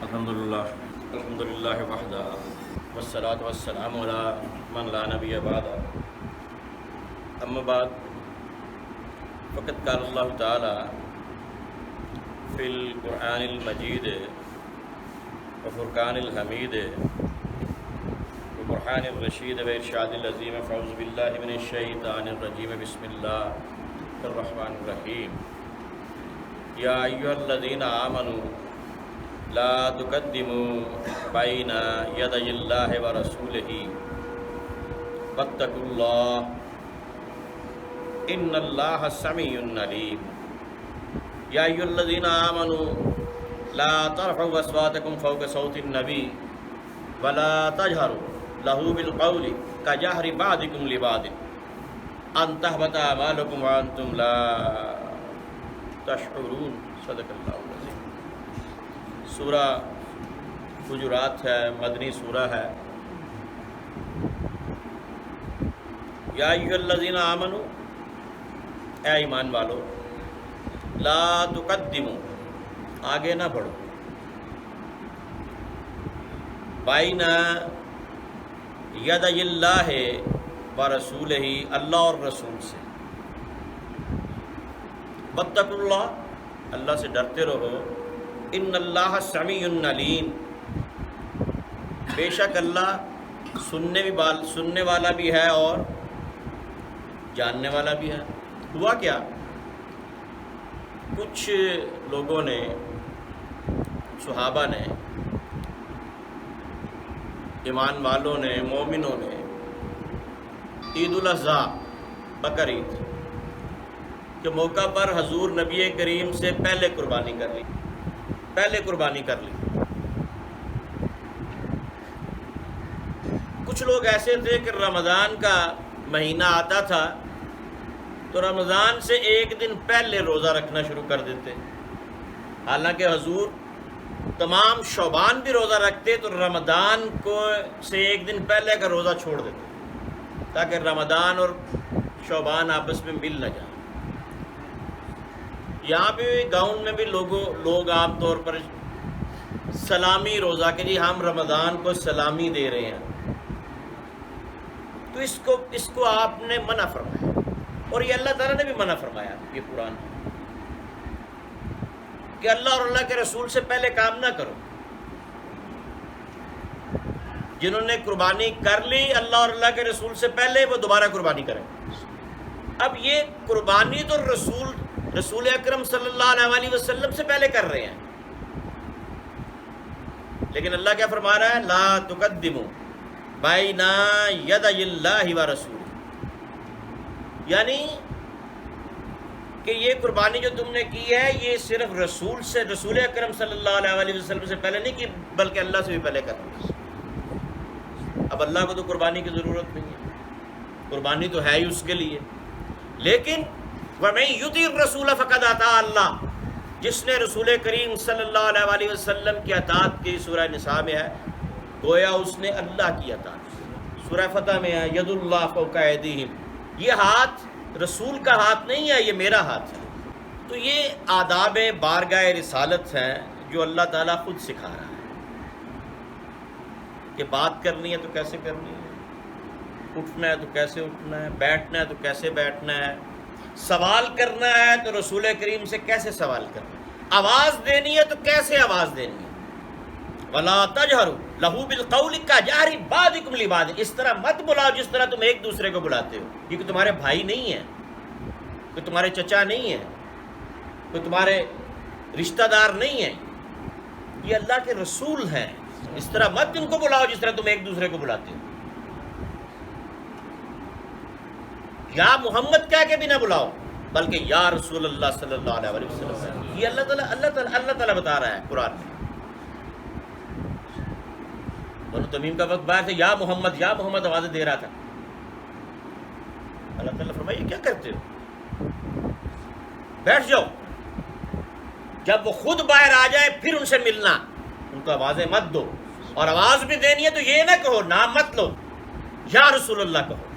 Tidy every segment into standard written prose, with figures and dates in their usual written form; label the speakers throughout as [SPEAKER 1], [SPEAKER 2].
[SPEAKER 1] الحمدللہ وحدہ والصلاة والسلام علی من لا نبی بعد اما بعد فقد قال اللہ تعالی فی القرآن المجید وفرقان الحمید وبرہان الرشید وارشاد العظیم فاعوذ باللہ من الشیطان الرجیم بسم اللہ الرحمن الرحیم یا ایھا الذین آمنوا لا تقدموا بین یدی اللہ ورسولہ واتقوا اللہ ان اللہ سمیع علیم یا ایھا الذین آمنوا لا ترفعوا اصواتکم فوق صوت النبی ولا تجہروا لہ بالقول کجہر بعضکم لبعض ان تحبط اعمالکم وانتم لا تشعرون صدق اللہ العظیم۔ سورہ حجرات ہے، مدنی سورہ ہے۔ یا ایھا الذین آمنوا، اے ایمان والو، لا تقدموا، آگے نہ بڑھو، بین یدی اللہ ورسولہ، اللہ اور رسول سے، واتقوا اللہ، اللہ سے ڈرتے رہو، ان اللہ سمیع علیم، بے شک اللہ سننے والا بھی ہے اور جاننے والا بھی ہے۔ ہوا کیا، کچھ لوگوں نے، صحابہ نے، ایمان والوں نے، مومنوں نے عید الاضحیٰ، بقر عید کے موقع پر حضور نبی کریم سے پہلے قربانی کر لی۔ کچھ لوگ ایسے تھے کہ رمضان کا مہینہ آتا تھا تو رمضان سے ایک دن پہلے روزہ رکھنا شروع کر دیتے، حالانکہ حضور تمام شعبان بھی روزہ رکھتے تو رمضان سے ایک دن پہلے کا روزہ چھوڑ دیتے تاکہ رمضان اور شعبان آپس میں مل نہ جائیں۔ یہاں بھی گاؤں میں بھی لوگ عام طور پر سلامی روزہ کہ جی ہم رمضان کو سلامی دے رہے ہیں، تو اس کو آپ نے منع فرمایا، اور یہ اللہ تعالیٰ نے بھی منع فرمایا، یہ قرآن کہ اللہ اور اللہ کے رسول سے پہلے کام نہ کرو۔ جنہوں نے قربانی کر لی اللہ اور اللہ کے رسول سے پہلے، وہ دوبارہ قربانی کریں۔ اب یہ قربانی تو رسول اکرم صلی اللہ علیہ وسلم سے پہلے کر رہے ہیں، لیکن اللہ کیا فرما رہا ہے، لا تقدموا بین یدی اللہ ورسولہ، یعنی کہ یہ قربانی جو تم نے کی ہے یہ صرف رسول اکرم صلی اللہ علیہ وسلم سے پہلے نہیں کی، بلکہ اللہ سے بھی پہلے کر رہے ہیں۔ اب اللہ کو تو قربانی کی ضرورت نہیں ہے، قربانی تو ہے ہی اس کے لیے، لیکن وَمَن يُطِعِ الرَّسُولَ فَقَدْ أَطَاعَ اللَّهَ، جس نے رسول کریم صلی اللہ علیہ وسلم کی اطاعت کی، سورہ نساء میں ہے، گویا اس نے اللہ کی اطاعت کی۔ سورہ فتح میں ہے ید اللہ فوق ایدیہم، یہ ہاتھ رسول کا ہاتھ نہیں ہے، یہ میرا ہاتھ ہے۔ تو یہ آداب بارگاہ رسالت ہیں جو اللہ تعالیٰ خود سکھا رہا ہے کہ بات کرنی ہے تو کیسے کرنی ہے، اٹھنا ہے تو کیسے اٹھنا ہے، بیٹھنا ہے تو کیسے بیٹھنا ہے، سوال کرنا ہے تو رسول کریم سے کیسے سوال کرنا ہے، آواز دینی ہے تو کیسے آواز دینی ہے۔ وَلَا تَجْهَرُوا لَهُ بِالْقَوْلِ كَجَهْرِ بَعْضِكُمْ لِبَعْضٍ، اس طرح مت بلاؤ جس طرح تم ایک دوسرے کو بلاتے ہو، یہ کوئی تمہارے بھائی نہیں ہے، کوئی تمہارے چچا نہیں ہے، کوئی تمہارے رشتہ دار نہیں ہے، یہ اللہ کے رسول ہیں، اس طرح مت ان کو بلاؤ جس طرح تم ایک دوسرے کو بلاتے ہو۔ یا محمد کہہ کے بھی نہ بلاؤ، بلکہ یا رسول اللہ صلی اللہ علیہ وسلم، یہ اللہ تعالیٰ بتا رہا ہے قرآن میں۔ بنو تمیم کا وقت باہر سے یا محمد آوازیں دے رہا تھا، اللہ تعالیٰ فرمائے کیا کرتے ہو، بیٹھ جاؤ، جب وہ خود باہر آ جائے پھر ان سے ملنا، ان کو آوازیں مت دو، اور آواز بھی دینی ہے تو یہ نہ کہو، نام مت لو، یا رسول اللہ کہو،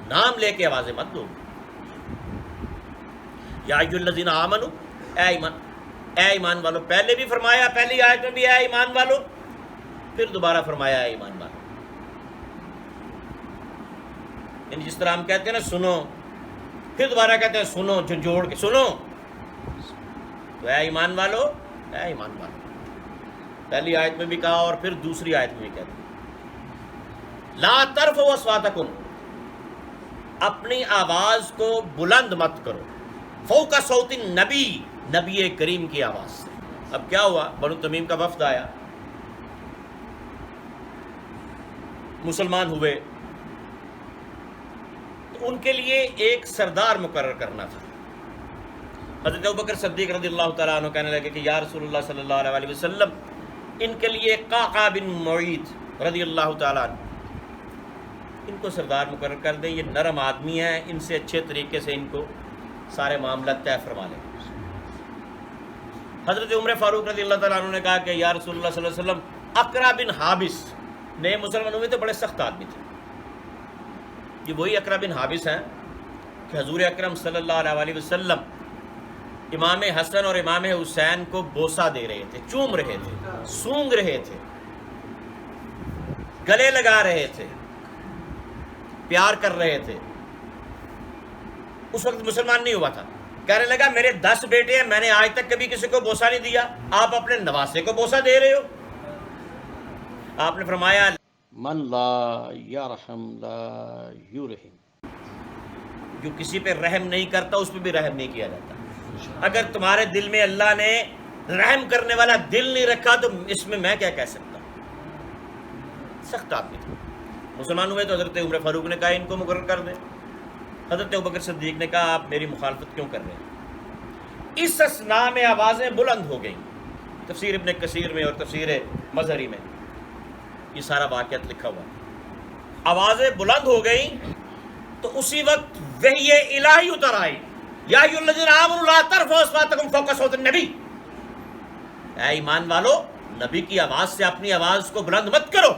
[SPEAKER 1] نام لے کے آوازیں مت دو۔ یا ایھا الذین آمنوا، اے ایمان، اے ایمان والو، پہلے بھی فرمایا، پہلی آیت میں بھی اے ایمان والو، پھر دوبارہ فرمایا اے ایمان والو. یعنی جس طرح ہم کہتے ہیں نا سنو، پھر دوبارہ کہتے ہیں سنو، جھنجھوڑ کے سنو. تو اے ایمان والو، اے ایمان والو، پہلی آیت میں بھی کہا اور پھر دوسری آیت میں بھی کہتے ہیں لا ترفعوا اصواتکم، اپنی آواز کو بلند مت کرو، فوق صوت النبی، نبی کریم کی آواز سے. اب کیا ہوا، بنو تمیم کا وفد آیا، مسلمان ہوئے، تو ان کے لیے ایک سردار مقرر کرنا تھا. حضرت ابوبکر صدیق رضی اللہ تعالیٰ عنہ کہنے لگے کہ یا رسول اللہ صلی اللہ علیہ وسلم، ان کے لیے قعقاع بن معیط رضی اللہ تعالیٰ عنہ، ان کو سردار مقرر کر دیں، یہ نرم آدمی ہیں، ان سے اچھے طریقے سے ان کو سارے معاملات طے فرما لیں. حضرت عمر فاروق رضی اللہ تعالیٰ عنہ نے کہا کہ یا رسول اللہ صلی اللہ علیہ وسلم، اقرع بن حابس، نئے مسلمان ہوئے تھے، بڑے سخت آدمی تھے. یہ وہی اقرع بن حابس ہیں کہ حضور اکرم صلی اللہ علیہ وسلم امام حسن اور امام حسین کو بوسہ دے رہے تھے، چوم رہے تھے، سونگ رہے تھے، گلے لگا رہے تھے، پیار کر رہے تھے. اس وقت مسلمان نہیں ہوا تھا. کہنے لگا میرے 10 بیٹے ہیں، میں نے آج تک کبھی کسی کو بوسہ نہیں دیا، آپ اپنے نواسے کو بوسہ دے رہے ہو. آپ نے فرمایا من لا یرحم لا یرحم، جو کسی پہ رحم نہیں کرتا اس پہ بھی رحم نہیں کیا جاتا. اگر تمہارے دل میں اللہ نے رحم کرنے والا دل نہیں رکھا تو اس میں کیا کہہ سکتا ہوں. سخت آدمی تھا. مسلمان ہوئے تو حضرت عمر فاروق نے کہا ان کو مقرر کر دیں. حضرت ابوبکر صدیق نے کہا آپ میری مخالفت کیوں کر رہے ہیں. اس اثناء میں آوازیں بلند ہو گئیں. تفسیر ابن کثیر میں اور تفسیر مظہری میں یہ سارا واقعات لکھا ہوا. آوازیں بلند ہو گئیں تو اسی وقت وحی الہی اتر آئی، یا ایھا الذین آمنوا لا ترفعوا اصواتکم فوق صوت النبی، اے ایمان والو، نبی کی آواز سے اپنی آواز کو بلند مت کرو.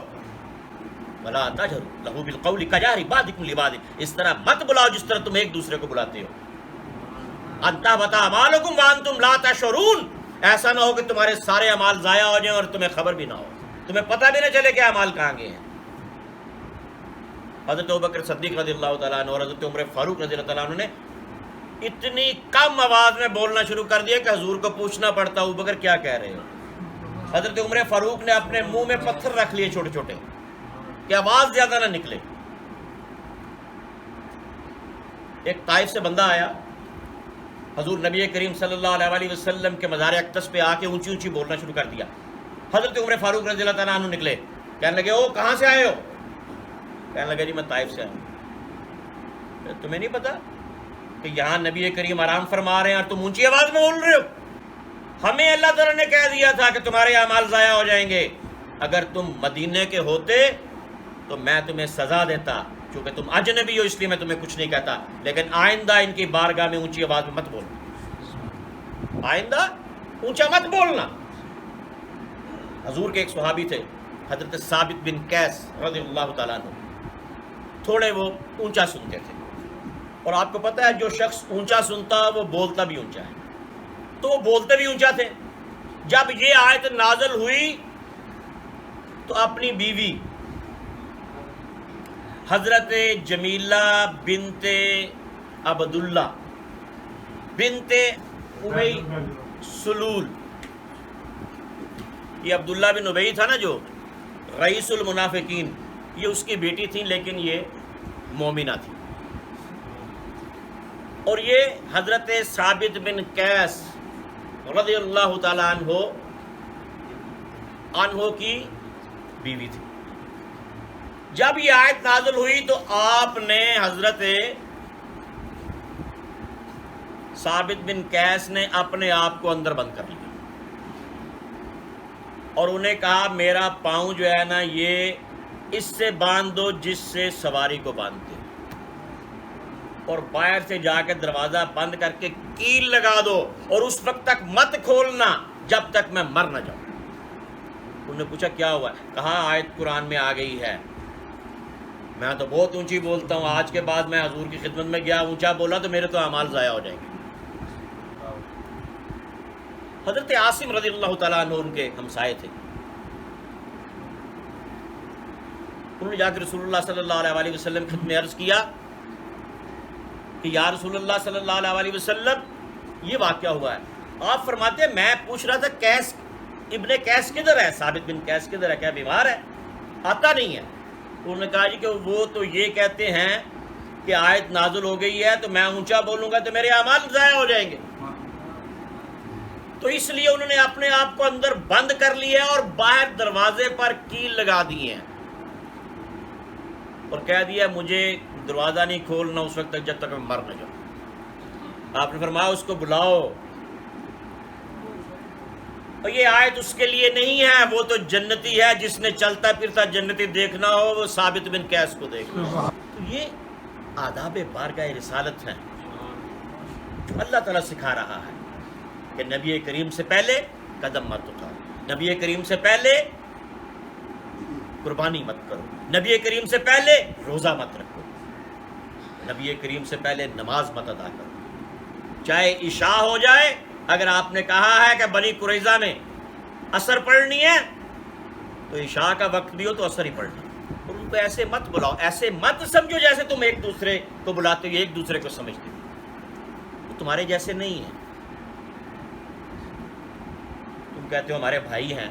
[SPEAKER 1] ولا تجہروا لہ بالقول کجہر بعضکم لبعض، اس طرح مت بلاؤ جس طرح تم ایک دوسرے کو بلاتے ہو. ان تحبط اعمالکم وانتم لا تشعرون، ایسا نہ ہو کہ تمہارے سارے اعمال ضائع ہو جائیں اور تمہیں خبر بھی نہ ہو، تمہیں پتہ بھی نہ چلے کہ اعمال کہاں گئے ہیں. حضرت ابوبکر صدیق رضی اللہ تعالیٰ عنہ اور حضرت عمر فاروق رضی اللہ تعالیٰ عنہ نے اتنی کم آواز میں بولنا شروع کر دیا کہ حضور کو پوچھنا پڑتا ابوبکر کیا کہہ رہے ہو. حضرت عمر فاروق نے اپنے منہ میں پتھر رکھ لیے چھوٹے چھوٹے کہ آواز زیادہ نہ نکلے. ایک طائف سے بندہ آیا، حضور نبی کریم صلی اللہ علیہ وسلم کے مزار اقدس پہ آ کے اونچی اونچی بولنا شروع کر دیا. حضرت عمر فاروق رضی اللہ تعالیٰ عنہ نکلے، کہنے لگے او کہاں سے آئے ہو؟ کہنے لگے جی میں طائف سے آیا ہوں. تمہیں نہیں پتا کہ یہاں نبی کریم آرام فرما رہے ہیں اور تم اونچی آواز میں بول رہے ہو؟ ہمیں اللہ تعالیٰ نے کہہ دیا تھا کہ تمہارے اعمال ضائع ہو جائیں گے. اگر تم مدینے کے ہوتے تو میں تمہیں سزا دیتا، چونکہ تم اجنبی ہو اس لیے میں تمہیں کچھ نہیں کہتا، لیکن آئندہ ان کی بارگاہ میں اونچی آواز میں مت بولنا، آئندہ اونچا مت بولنا. حضور کے ایک صحابی تھے حضرت ثابت بن قیس رضی اللہ تعالیٰ عنہ، تھوڑے وہ اونچا سنتے تھے، اور آپ کو پتہ ہے جو شخص اونچا سنتا وہ بولتا بھی اونچا ہے، تو وہ بولتے بھی اونچا تھے. جب یہ آیت نازل ہوئی تو اپنی بیوی حضرت جمیلہ بنت عبداللہ بنت ابی سلول، یہ عبداللہ بن ابی تھا نا جو رئیس المنافقین، یہ اس کی بیٹی تھی لیکن یہ مومنہ تھی. اور یہ حضرت ثابت بن قیس رضی اللہ تعالیٰ عنہ کی بیوی تھی. جب یہ آیت نازل ہوئی تو آپ نے حضرت ثابت بن قیس نے اپنے آپ کو اندر بند کر لیا اور انہیں کہا میرا پاؤں جو ہے نا یہ اس سے باندھ دو جس سے سواری کو باندھتے، اور باہر سے جا کے دروازہ بند کر کے کیل لگا دو اور اس وقت تک مت کھولنا جب تک میں مر نہ جاؤں. انہوں نے پوچھا کیا ہوا؟ کہا آیت قرآن میں آ گئی ہے، میں تو بہت اونچی بولتا ہوں، آج کے بعد میں حضور کی خدمت میں گیا اونچا بولا تو میرے تو اعمال ضائع ہو جائیں گے. حضرت عاصم رضی اللہ تعالیٰ عنہ ان کے ہمسائے تھے. انہوں نے جا کے رسول اللہ صلی اللہ علیہ وسلم کی خدمت میں عرض کیا کہ یا رسول اللہ صلی اللہ علیہ وسلم یہ واقعہ ہوا ہے. آپ فرماتے ہیں میں پوچھ رہا تھا قیس ابن قیس کدھر ہے, ثابت بن قیس کدھر ہے, کیا بیمار ہے, آتا نہیں ہے. انہوں نے کہا جی کہ وہ تو یہ کہتے ہیں کہ آیت نازل ہو گئی ہے تو میں اونچا بولوں گا تو میرے اعمال ضائع ہو جائیں گے, تو اس لیے انہوں نے اپنے آپ کو اندر بند کر لیا اور باہر دروازے پر کیل لگا دی ہیں اور کہہ دیا مجھے دروازہ نہیں کھولنا اس وقت تک جب تک میں مر نہ جاؤں. آپ نے فرمایا اس کو بلاؤ, اور یہ آیت اس کے لیے نہیں ہے, وہ تو جنتی ہے, جس نے چلتا پھرتا جنتی دیکھنا ہو وہ ثابت بن قیس کو دیکھنا. تو یہ آداب بارگاہ رسالت ہیں جو اللہ تعالیٰ سکھا رہا ہے کہ نبی کریم سے پہلے قدم مت اٹھاؤ, نبی کریم سے پہلے قربانی مت کرو, نبی کریم سے پہلے روزہ مت رکھو, نبی کریم سے پہلے نماز مت ادا کرو, چاہے عشاء ہو جائے. اگر آپ نے کہا ہے کہ بنی قریظہ میں عصر پڑھنی ہے تو عشاء کا وقت بھی ہو تو عصر ہی پڑھنا. اور ان کو ایسے مت بلاؤ, ایسے مت سمجھو جیسے تم ایک دوسرے کو بلاتے ہو, ایک دوسرے کو سمجھتے ہو, وہ تمہارے جیسے نہیں ہیں. تم کہتے ہو ہمارے بھائی ہیں,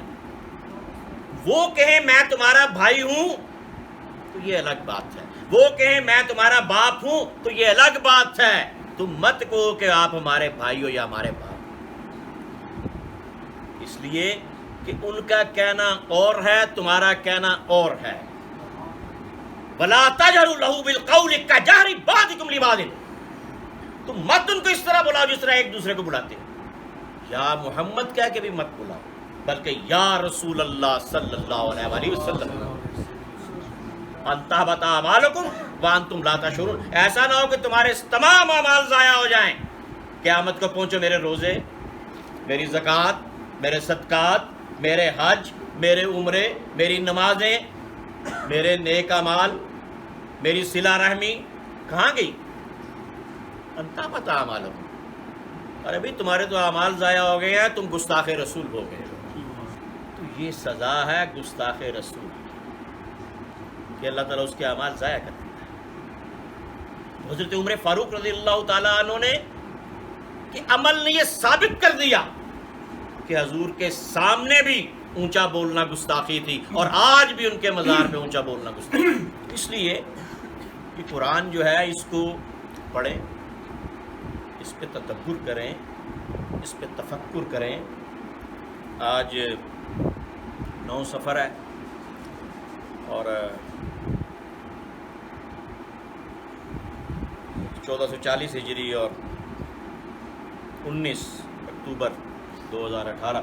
[SPEAKER 1] وہ کہیں میں تمہارا بھائی ہوں تو یہ الگ بات ہے, وہ کہیں میں تمہارا باپ ہوں تو یہ الگ بات ہے. تم مت کہو کہ آپ ہمارے بھائی ہو یا ہمارے باپ, اس لیے کہ ان کا کہنا اور ہے, تمہارا کہنا اور ہے. وَلَا تَجْهَرُوا لَهُ بِالْقَوْلِ كَجَهْرِ بَعْضِكُمْ لِبَعْضٍ, تم مت ان کو اس طرح بلاؤ جس طرح ایک دوسرے کو بلاتے ہیں. یا محمد کہہ کے بھی مت بلاؤ, بلکہ یا رسول اللہ صلی اللہ علیہ وسلم ان تحبط اعمالکم وانتم لا تشعرون. ایسا نہ ہو کہ تمہارے تمام اعمال ضائع ہو جائیں. قیامت کو پہنچو, میرے روزے, میری زکوٰۃ, میرے صدقات, میرے حج, میرے عمرے, میری نمازیں, میرے نیک اعمال, میری صلہ رحمی کہاں گئی؟ ان تحبط اعمالکم. ارے بھائی تمہارے تو اعمال ضائع ہو گئے ہیں, تم گستاخ رسول ہو گئے. تو یہ سزا ہے گستاخ رسول کہ اللہ تعالیٰ اس کے اعمال ضائع کر دیتا ہے. حضرت عمر فاروق رضی اللہ تعالیٰ عنہ نے کہ عمل نے یہ ثابت کر دیا کہ حضور کے سامنے بھی اونچا بولنا گستاخی تھی, اور آج بھی ان کے مزار پہ اونچا بولنا گستاخی. اس لیے کہ قرآن جو ہے اس کو پڑھیں, اس پہ تدبر کریں, اس پہ تفکر کریں. آج 9 صفر ہے اور 1440 ہجری اور 19 اکتوبر 2018.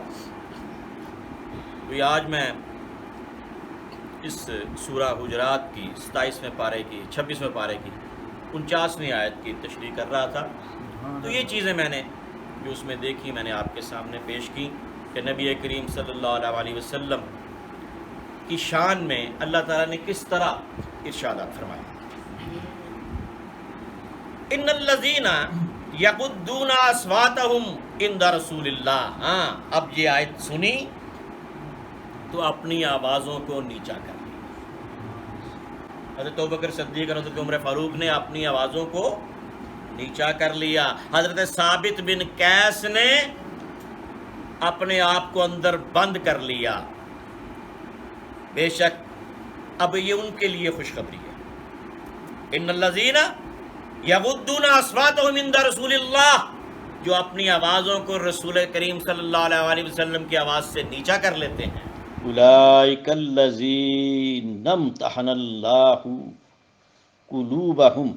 [SPEAKER 1] تو آج میں اس سورہ حجرات کی 27ویں پارے کی 26ویں پارے کی 49ویں آیت کی تشریح کر رہا تھا. تو یہ چیزیں میں نے جو اس میں دیکھی میں نے آپ کے سامنے پیش کی کہ نبی کریم صلی اللہ علیہ وسلم کی شان میں اللہ تعالیٰ نے کس طرح ارشادات فرمائے. ان الذین یغضون اصواتهم عند رسول اللہ. ہاں اب یہ آیت سنی تو اپنی آوازوں کو نیچا کر لیا. حضرت ابوبکر صدیق اور حضرت عمر فاروق نے اپنی آوازوں کو نیچا کر لیا. حضرت ثابت بن قیس نے اپنے آپ کو اندر بند کر لیا. بے شک اب یہ ان کے لیے خوشخبری ہے. ان الذین یغضون اصواتهم عند رسول اللہ, جو اپنی آوازوں کو رسول کریم صلی اللہ علیہ وسلم کی آواز سے نیچا کر لیتے ہیں.
[SPEAKER 2] اولئک الذین امتحن اللہ قلوبہم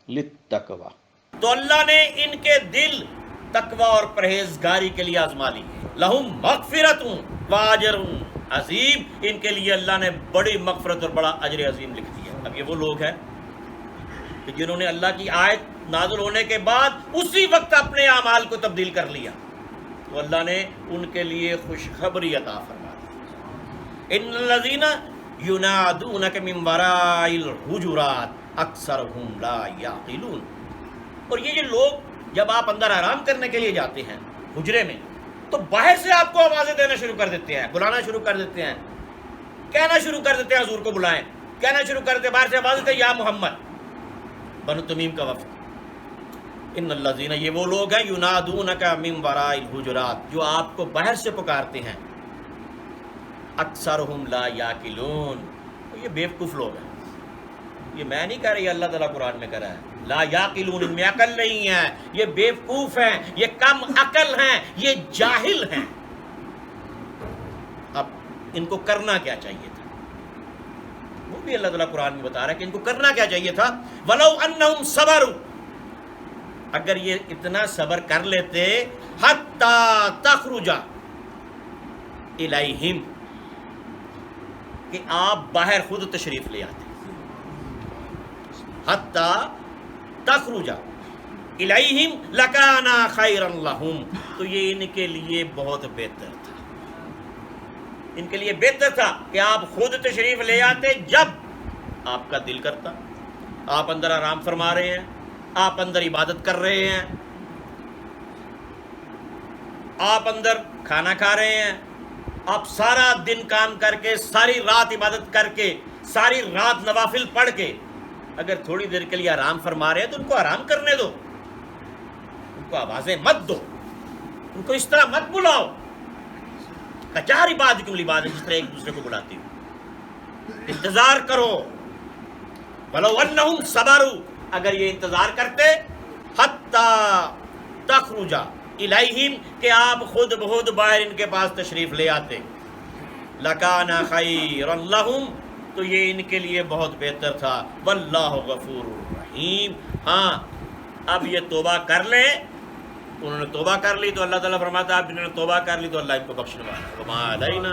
[SPEAKER 2] للتقوی.
[SPEAKER 1] تو اللہ نے ان کے دل تقوی اور پرہیزگاری کے لیے آزما لی. لہم مغفرۃ واجر عظیم, ان کے لیے اللہ نے بڑی مغفرت اور بڑا اجر عظیم لکھ دیا. اب یہ وہ لوگ ہیں کہ جنہوں نے اللہ کی آیت نازل ہونے کے بعد اسی وقت اپنے اعمال کو تبدیل کر لیا, تو اللہ نے ان کے لیے خوشخبری عطا فرما دی. ان الذین ینادونک من وراء الحجرات اکثرهم لا یعقلون. اور یہ لوگ جب آپ اندر آرام کرنے کے لیے جاتے ہیں حجرے میں تو باہر سے آپ کو آوازیں دینا شروع کر دیتے ہیں، بلانا شروع کر دیتے ہیں، کہنا شروع کر دیتے ہیں حضور کو بلائیں، کہنا شروع کر دیتے ہیں، باہر سے آواز دیتے ہیں یا محمد۔ بنو تمیم کا وفد، ان الذین، یہ وہ لوگ ہیں ینادونک من وراء الحجرات، جو آپ کو باہر سے پکارتے ہیں، اکثرہم لا یاقلون، یہ بیوقوف لوگ ہیں، یہ میں نہیں کہہ رہی، اللہ تعالیٰ قرآن میں کہہ رہا ہے، لا یاقلون، ان میں عقل نہیں ہے، یہ بیوقوف ہیں، یہ کم عقل ہیں، یہ جاہل ہیں۔ اب ان کو کرنا کیا چاہیے تھا، وہ بھی اللہ تعالیٰ قرآن میں بتا رہا ہے کہ ان کو کرنا کیا چاہیے تھا، وَلَوْ أَنَّهُمْ صَبَرُوا، اگر یہ اتنا صبر کر لیتے، حَتَّى تَخْرُجَ إِلَيْهِمْ، کہ آپ باہر خود تشریف لے آتے، حَتَّى تَخْرُجَ إِلَيْهِمْ لَكَانَ خَيْرًا لَهُمْ، تو یہ ان کے لیے بہت بہتر تھا، ان کے لیے بہتر تھا کہ آپ خود تشریف لے آتے جب آپ کا دل کرتا، آپ اندر آرام فرما رہے ہیں، آپ اندر عبادت کر رہے ہیں، آپ اندر کھانا کھا رہے ہیں، آپ سارا دن کام کر کے، ساری رات عبادت کر کے، ساری رات نوافل پڑھ کے اگر تھوڑی دیر کے لیے آرام فرما رہے ہیں تو ان کو آرام کرنے دو، ان کو آوازیں مت دو، ان کو اس طرح مت بلاؤ، کچار عبادت کیوں عبادت جس طرح ایک دوسرے کو بلاتی ہو، انتظار کرو، وَلَوْ أَنَّهُمْ صَبَرُوا، اگر یہ انتظار کرتے، حَتَّى تَخْرُجَ إِلَيْهِمْ، کہ آپ خود بخود باہر ان کے پاس تشریف لے آتے، لَكَانَ خَيْرًا لَهُمْ، تو یہ ان کے لیے بہت بہتر تھا، وَاللَّهُ غَفُورٌ رَحِيمٌ۔ ہاں اب یہ توبہ کر لیں، انہوں نے توبہ کر لی تو اللہ تعالیٰ فرماتا ہے اب انہوں نے توبہ کر لی تو اللہ ان کو بخشنے والا ہے، وَمَا عَلَيْنَا